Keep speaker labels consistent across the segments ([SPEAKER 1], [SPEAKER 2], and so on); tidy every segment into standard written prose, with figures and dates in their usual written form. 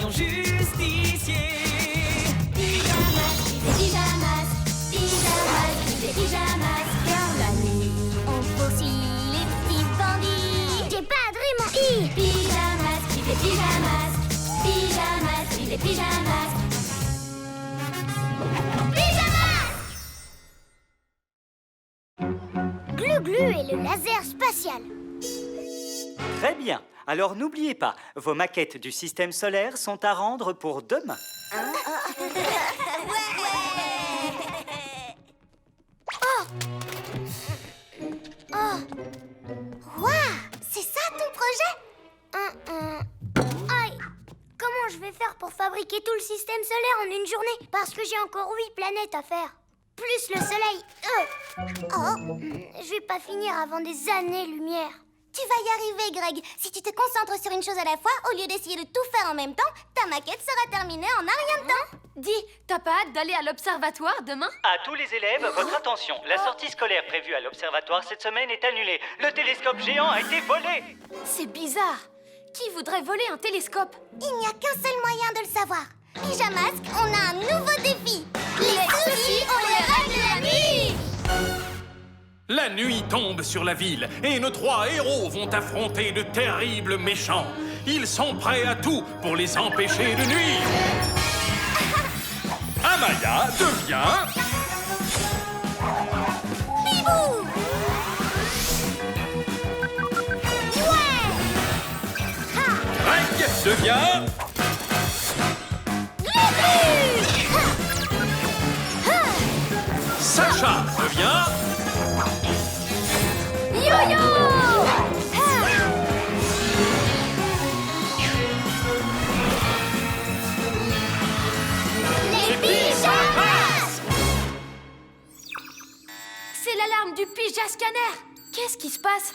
[SPEAKER 1] ton justicier.
[SPEAKER 2] Pyjamas, pyjamas, pyjamas, pyjamas. Dans la nuit, on poursuit les petits bandits. J'ai pas adré mon i. Pyjamas, pyjamas, pyjamas, pyjamas. Glu-Glu et le laser spatial.
[SPEAKER 3] Très bien. Alors n'oubliez pas, vos maquettes du système solaire sont à rendre pour demain.
[SPEAKER 2] Waouh, c'est ça ton projet? Aïe, comment je vais faire pour fabriquer tout le système solaire en une journée? Parce que j'ai encore 8 planètes à faire. Plus le soleil. Je vais pas finir avant des années-lumière.
[SPEAKER 4] Tu vas y arriver, Greg. Si tu te concentres sur une chose à la fois, au lieu d'essayer de tout faire en même temps, ta maquette sera terminée en un rien de temps.
[SPEAKER 5] Dis, t'as pas hâte d'aller à l'observatoire demain?
[SPEAKER 3] À tous les élèves, votre attention. La sortie scolaire prévue à l'observatoire cette semaine est annulée. Le télescope géant a été volé.
[SPEAKER 5] C'est bizarre. Qui voudrait voler un télescope?
[SPEAKER 4] Il n'y a qu'un seul moyen de le savoir. Pyjamasque, on a un nouveau défi. Les soucis, on les règle la nuit.
[SPEAKER 6] La nuit tombe sur la ville et nos 3 héros vont affronter de terribles méchants. Ils sont prêts à tout pour les empêcher de nuire. Amaya devient...
[SPEAKER 4] Bibou.
[SPEAKER 6] Greg devient... Sacha devient...
[SPEAKER 2] Yo-yo!
[SPEAKER 4] Les pyjamas.
[SPEAKER 5] C'est l'alarme du Pyja Scanner. Qu'est-ce qui se passe?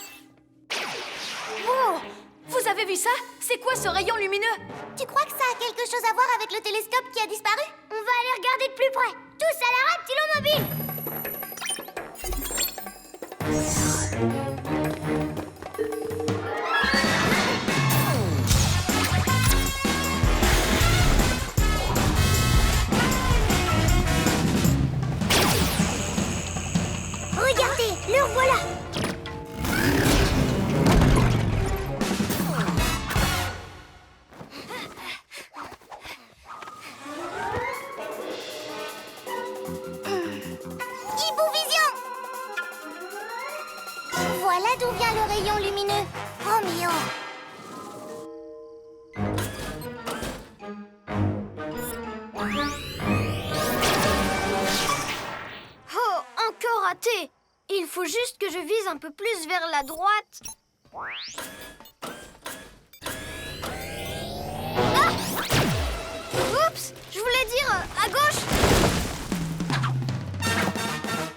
[SPEAKER 5] Oh, vous avez vu ça? C'est quoi ce rayon lumineux?
[SPEAKER 4] Tu crois que ça a quelque chose à voir avec le télescope qui a disparu?
[SPEAKER 2] On va aller regarder de plus près. Tous à la Reptilomobile. Regardez, le revoilà.
[SPEAKER 4] Ibouvision. Voilà d'où vient le rayon lumineux. Roméo.
[SPEAKER 2] Oh, encore raté. Il faut juste que je vise un peu plus vers la droite. Ah! Oups, je voulais dire à gauche.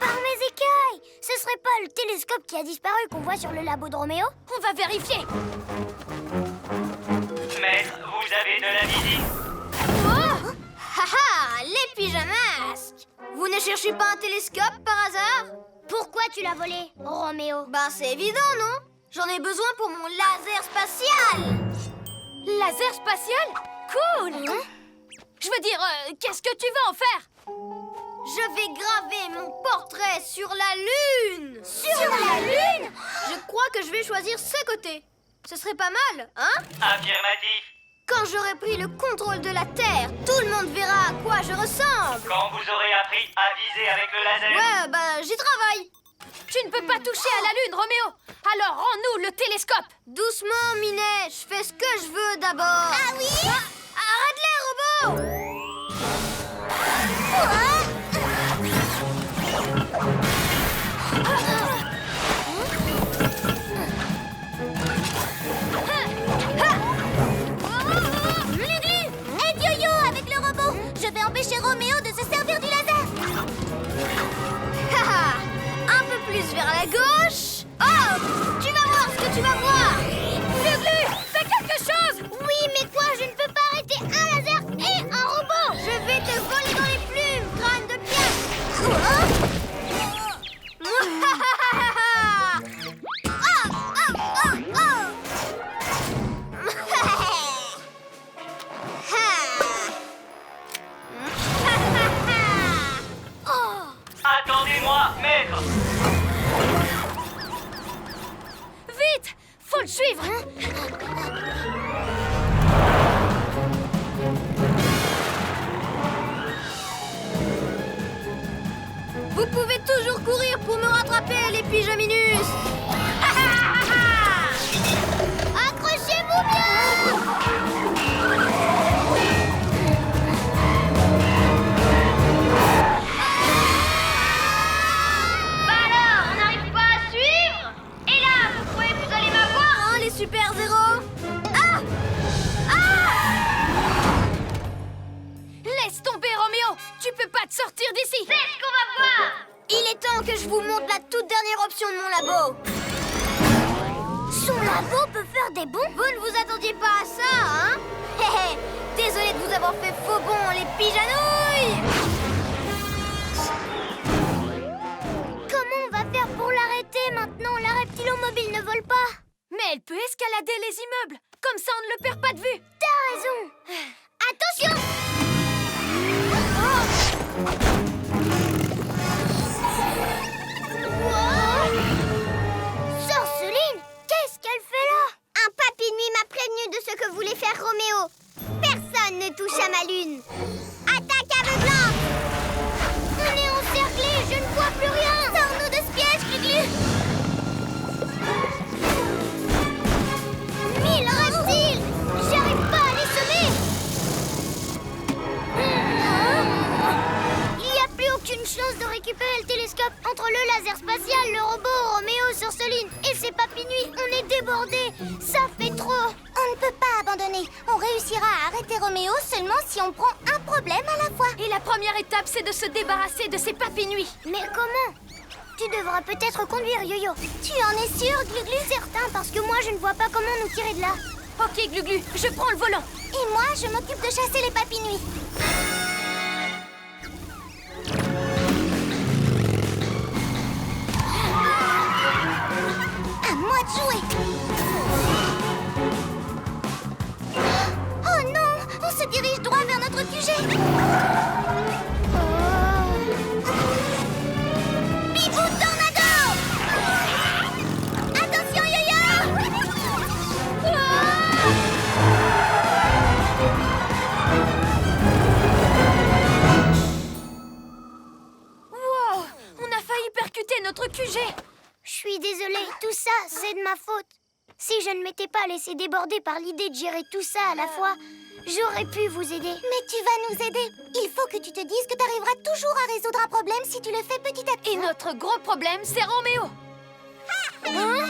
[SPEAKER 2] Par mes écailles, ce serait pas le télescope qui a disparu qu'on voit sur le labo de Roméo?
[SPEAKER 5] On va vérifier.
[SPEAKER 3] Maître, vous avez de la visite.
[SPEAKER 2] Oh! Haha, les pyjamasques. Vous ne cherchez pas un télescope par hasard? Pourquoi tu l'as volé, Roméo? Bah c'est évident, non? J'en ai besoin pour mon laser spatial.
[SPEAKER 5] Laser spatial? Cool. Je veux dire, qu'est-ce que tu vas en faire?
[SPEAKER 2] Je vais graver mon portrait sur la Lune.
[SPEAKER 4] Sur la Lune?
[SPEAKER 2] Je crois que je vais choisir ce côté. Ce serait pas mal, hein?
[SPEAKER 3] Affirmatif.
[SPEAKER 2] Quand j'aurai pris le contrôle de la Terre, tout le monde verra à quoi je ressemble.
[SPEAKER 3] Quand vous aurez appris à viser avec le laser.
[SPEAKER 2] Ouais, bah j'y travaille.
[SPEAKER 5] Tu ne peux pas toucher à la Lune, Roméo. Alors rends-nous le télescope.
[SPEAKER 2] Doucement, Minet, je fais ce que je veux d'abord.
[SPEAKER 4] Ah oui?
[SPEAKER 2] Arrête les robots!
[SPEAKER 4] Glu-Glu, aide Yo-Yo avec le robot. Je vais empêcher Roméo de se servir du laser.
[SPEAKER 2] Un peu plus vers la gauche. Oh! Tu vas voir ce que tu vas voir.
[SPEAKER 5] Glu-Glu, fais quelque chose.
[SPEAKER 2] Oui, mais quoi? Je ne peux pas arrêter un laser et un robot. Je vais te voler dans les plumes, crâne de pièce. Vous pouvez toujours courir pour me rattraper, les pyjaminus. Accrochez-vous bien. Bah alors, on n'arrive pas à suivre? Et là, vous croyez que vous allez m'avoir, hein, les super-héros? Ah!
[SPEAKER 5] Laisse tomber, Roméo! Tu peux pas te sortir d'ici!
[SPEAKER 2] C'est ce qu'on va voir! Il est temps que je vous montre la toute dernière option de mon labo. Son labo peut faire des bons? Vous ne vous attendiez pas à ça, hein? Hé hé! Désolé de vous avoir fait faux bond, les pyjanouilles! Comment on va faire pour l'arrêter maintenant? La reptilomobile ne vole pas.
[SPEAKER 5] Mais elle peut escalader les immeubles! Comme ça, on ne le perd pas de vue!
[SPEAKER 2] T'as raison! Attention! Sorceline, qu'est-ce qu'elle fait là? Un papy nuit m'a prévenu de ce que voulait faire Roméo. Personne ne touche à ma lune. Attaque aveuglante! On est encerclés, je ne vois plus rien. Sors-nous de ce piège, Glu-Glu. 1000 reptiles! J'arrive pas à les semer. Il n'y a plus aucune chance de récupérer le télescope. Entre le laser spatial, le robot, Roméo, Sorceline et ses papy nuits, on est débordés. Ça fait trop.
[SPEAKER 4] On ne peut pas abandonner. On réussira à arrêter Roméo seulement si on prend un problème à la fois.
[SPEAKER 5] Et la première étape, c'est de se débarrasser de ces papy nuits.
[SPEAKER 2] Mais comment? Tu devras peut-être conduire, Yo-Yo. Tu en es sûr, Glu-Glu? Certain, parce que moi, je ne vois pas comment nous tirer de là.
[SPEAKER 5] Ok, Glu-Glu, je prends le volant.
[SPEAKER 4] Et moi, je m'occupe de chasser les papy nuits. À moi de jouer. Oh non, on se dirige droit vers notre QG. Bibou Tornado! Attention, Yo-Yo!
[SPEAKER 5] Wow! On a failli percuter notre QG.
[SPEAKER 2] Je suis désolée, tout ça, c'est de ma faute. Si je ne m'étais pas laissé déborder par l'idée de gérer tout ça à la fois, j'aurais pu vous aider.
[SPEAKER 4] Mais tu vas nous aider. Il faut que tu te dises que tu arriveras toujours à résoudre un problème si tu le fais petit à petit.
[SPEAKER 5] Et notre gros problème, c'est Roméo.
[SPEAKER 2] Hein?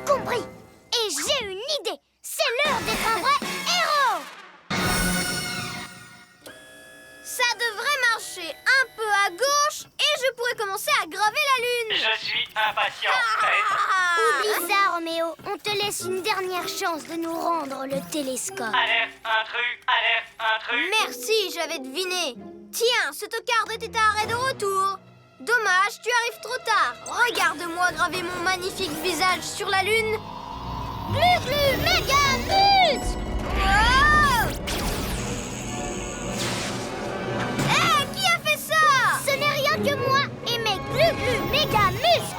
[SPEAKER 2] Compris. Et j'ai une idée. C'est l'heure d'être un vrai héros. Ça devrait marcher un peu à gauche et je pourrais commencer à graver la lune.
[SPEAKER 3] Je suis impatient,
[SPEAKER 2] Oublie ça, Roméo. On te laisse une dernière chance de nous rendre le télescope.
[SPEAKER 3] Alerte intrus.
[SPEAKER 2] Merci, j'avais deviné. Tiens, ce tocard était à arrêt de retour. Dommage, tu arrives trop tard. Regarde-moi graver mon magnifique visage sur la lune. Glu-Glu méga muscle! Wow! Hé, qui a fait ça? Ce n'est rien que moi et mes Glu-Glu méga muscles.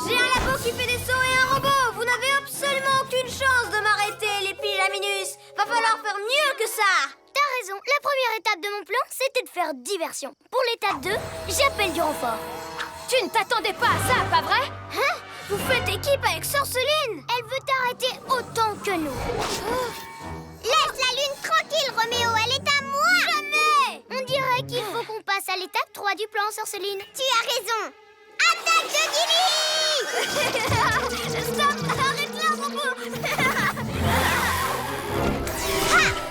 [SPEAKER 2] J'ai un labo qui fait des sauts et un robot. Vous n'avez absolument aucune chance de m'arrêter, les pyjaminus. Va falloir faire mieux que ça. T'as raison, la première étape de mon plan, c'était de faire diversion. Pour l'étape 2, j'appelle du renfort.
[SPEAKER 5] Tu ne t'attendais pas à ça, pas vrai?
[SPEAKER 2] Hein? Vous faites équipe avec Sorceline. Elle veut t'arrêter autant que nous. Laisse la lune tranquille, Roméo, elle est à moi. Jamais. On dirait qu'il faut qu'on passe à l'étape 3 du plan, Sorceline. Tu as raison. Attaque de Gilly. Stop, arrête-la, robot.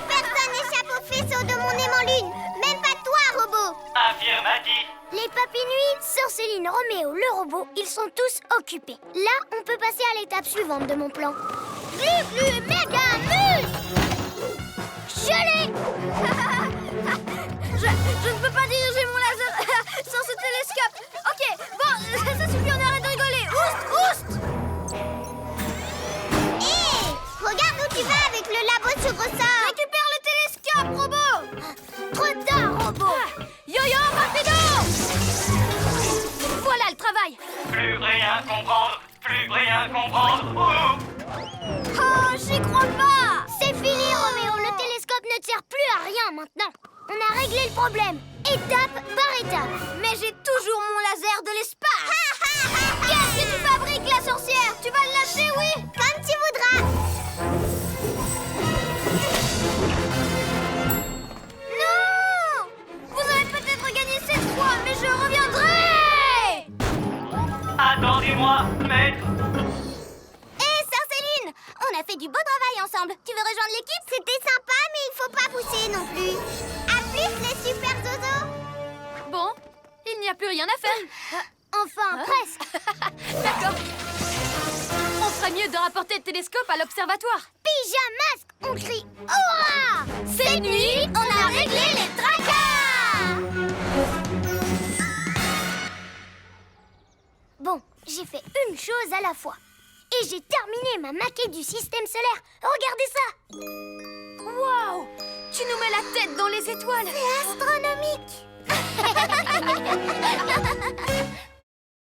[SPEAKER 2] Personne n'échappe au faisceau de mon aimant lune. Même pas toi, robot.
[SPEAKER 3] Affirmatif.
[SPEAKER 2] Les papy nuits, Sorceline, Roméo, le robot, ils sont tous occupés. Là, on peut passer à l'étape suivante de mon plan. Glu-Glu méga muscle. Je l'ai. Je ne peux pas diriger mon laser sans ce télescope. Ok, bon, ça suffit, on arrête de rigoler. Oust. Hé, regarde où tu vas avec le labo sur ressort. Récupère le télescope, robot. Trop tard, robot.
[SPEAKER 5] Yo-yo, rapido! Voilà le travail.
[SPEAKER 3] Plus rien comprendre.
[SPEAKER 2] Oh, j'y crois pas. C'est fini, Roméo. Le télescope ne sert plus à rien maintenant. On a réglé le problème, étape par étape. Mais j'ai toujours mon laser de l'espace. Qu'est-ce que tu fabriques, la sorcière? Tu vas le lâcher, oui?
[SPEAKER 4] Comme tu voudras.
[SPEAKER 2] Non! Vous avez peut-être gagné cette fois, mais je reviendrai!
[SPEAKER 3] Attendez-moi, maître.
[SPEAKER 4] Hé, Sœur Céline, on a fait du beau travail ensemble. Tu veux rejoindre l'équipe? C'était sympa, mais il faut pas pousser non plus. À plus, les super zozos.
[SPEAKER 5] Bon, il n'y a plus rien à faire.
[SPEAKER 2] Enfin, presque.
[SPEAKER 5] D'accord. On ferait mieux de rapporter le télescope à l'observatoire.
[SPEAKER 2] Pyjamasque, on crie hurrah!
[SPEAKER 5] C'est nuit,
[SPEAKER 2] On a réglé les tracas! Bon, j'ai fait une chose à la fois. Et j'ai terminé ma maquette du système solaire. Regardez ça!
[SPEAKER 5] Waouh! Tu nous mets la tête dans les étoiles.
[SPEAKER 4] C'est astronomique.